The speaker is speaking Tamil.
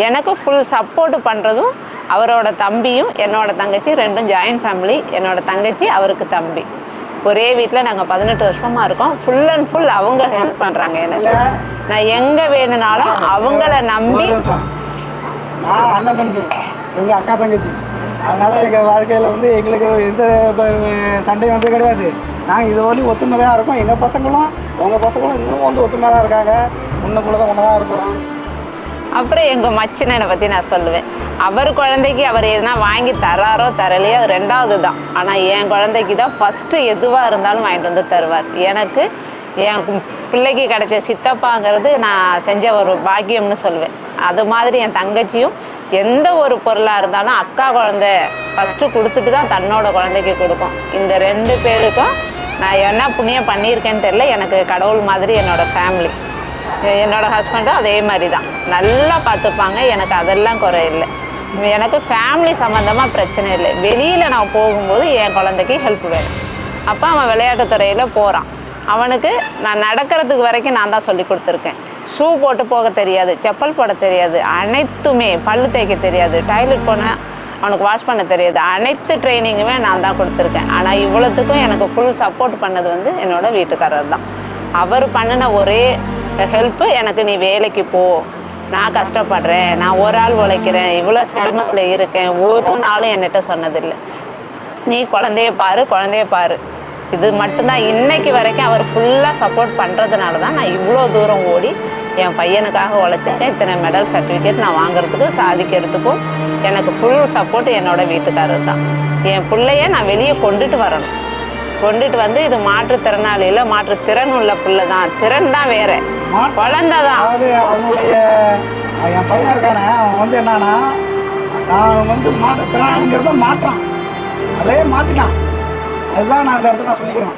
எனக்கு ஃபுல் சப்போர்ட் பண்ணுறதும் அவரோட தம்பியும் என்னோட தங்கச்சி, ரெண்டும் ஜாயின்ட் ஃபேமிலி. என்னோட தங்கச்சி, அவருக்கு தம்பி. ஒரே வீட்டில் நாங்கள் 18 வருஷமாக இருக்கோம். ஃபுல் அண்ட் ஃபுல் அவங்க ஹெல்ப் பண்ணுறாங்க எனக்கு. நான் எங்கே வேணும்னாலும் அவங்கள நம்பி. நான் அண்ணன் தம்பி, எங்கள் அக்கா தங்கச்சி. அதனால் எங்கள் வாழ்க்கையில் வந்து எங்களுக்கு எந்த சண்டையும் வந்து கிடையாது. நாங்கள் இது வரையும் ஒத்துமையாக இருக்கோம். எங்கள் பசங்களும் உங்கள் பசங்களும் இன்னும் வந்து ஒத்துமையாக தான் இருக்காங்க. முன்னுக்குள்ளே தான் ஒன்றா இருக்கிறோம். அப்புறம் எங்கள் மச்சினனை பற்றி நான் சொல்லுவேன். அவர் குழந்தைக்கு அவர் எதுனா வாங்கி தராரோ தரலையோ அது ரெண்டாவது தான். ஆனால் என் குழந்தைக்கு தான் ஃபஸ்ட்டு எதுவாக இருந்தாலும் வாங்கிட்டு வந்து தருவார். எனக்கு என் பிள்ளைக்கு கிடைச்ச சித்தப்பாங்கிறது நான் செஞ்ச ஒரு பாக்கியம்னு சொல்லுவேன். அது மாதிரி என் தங்கச்சியும் எந்த ஒரு பொருளாக இருந்தாலும் அக்கா குழந்தை ஃபஸ்ட்டு கொடுத்துட்டு தான் தன்னோட குழந்தைக்கு கொடுக்கும். இந்த 2 பேருக்கும் நான் என்ன புண்ணியம் பண்ணியிருக்கேன்னு தெரியல. எனக்கு கடவுள் மாதிரி என்னோடய ஃபேமிலி. என்னோடய ஹஸ்பண்டும் அதே மாதிரி தான் நல்லா பார்த்துப்பாங்க. எனக்கு அதெல்லாம் குறை இல்லை. எனக்கு ஃபேமிலி சம்மந்தமாக பிரச்சனை இல்லை. வெளியில் நான் போகும்போது என் குழந்தைக்கு ஹெல்ப் வேணும். அப்போ அவன் விளையாட்டுத்துறையில் போகிறான். அவனுக்கு நான் நடக்கிறதுக்கு வரைக்கும் நான் தான் சொல்லி கொடுத்துருக்கேன். ஷூ போட்டு போக தெரியாது, செப்பல் போட தெரியாது, அனைத்துமே. பல்லு தேய்க்க தெரியாது, டாய்லெட் போனால் அவனுக்கு வாஷ் பண்ண தெரியாது. அனைத்து ட்ரைனிங்குமே நான் தான் கொடுத்துருக்கேன். ஆனால் இவ்வளோத்துக்கும் எனக்கு ஃபுல் சப்போர்ட் பண்ணது வந்து என்னோடய வீட்டுக்காரர் தான். அவர் பண்ணின ஒரே ஹெல்ப்பு, எனக்கு நீ வேலைக்கு போ, நான் கஷ்டப்படுறேன், நான் ஒரு ஆள் உழைக்கிறேன், இவ்வளோ சிரமத்தில் இருக்கேன், ஒரு நாளும் என்கிட்ட சொன்னதில்லை. நீ குழந்தைய பாரு. இது மட்டும்தான் இன்னைக்கு வரைக்கும் அவர் ஃபுல்லாக சப்போர்ட் பண்ணுறதுனால தான் நான் இவ்வளோ தூரம் ஓடி என் பையனுக்காக உழைச்சிருக்கேன். இத்தனை மெடல் சர்டிஃபிகேட் நான் வாங்குறதுக்கும் சாதிக்கிறதுக்கும் எனக்கு ஃபுல் சப்போர்ட் என்னோடய வீட்டுக்காரர் தான். என் பிள்ளைய நான் வெளியே கொண்டுட்டு வரணும். கொண்டுட்டு வந்து இது மாற்றுத்திறனாளியில் மாற்றுத்திறன் உள்ள பிள்ளை தான். திறன் தான் வேறு, குழந்தை தான். அதாவது அவங்களுடைய என் பையன் இருக்கானே, அவன் வந்து என்னன்னா, நான் வந்து மாற்றுத்திறனாளிங்கிறத மாற்றான், அதே மாற்றிட்டான். அதுதான் நான் அந்த இடத்துல நான் சொல்லிக்கிறேன்.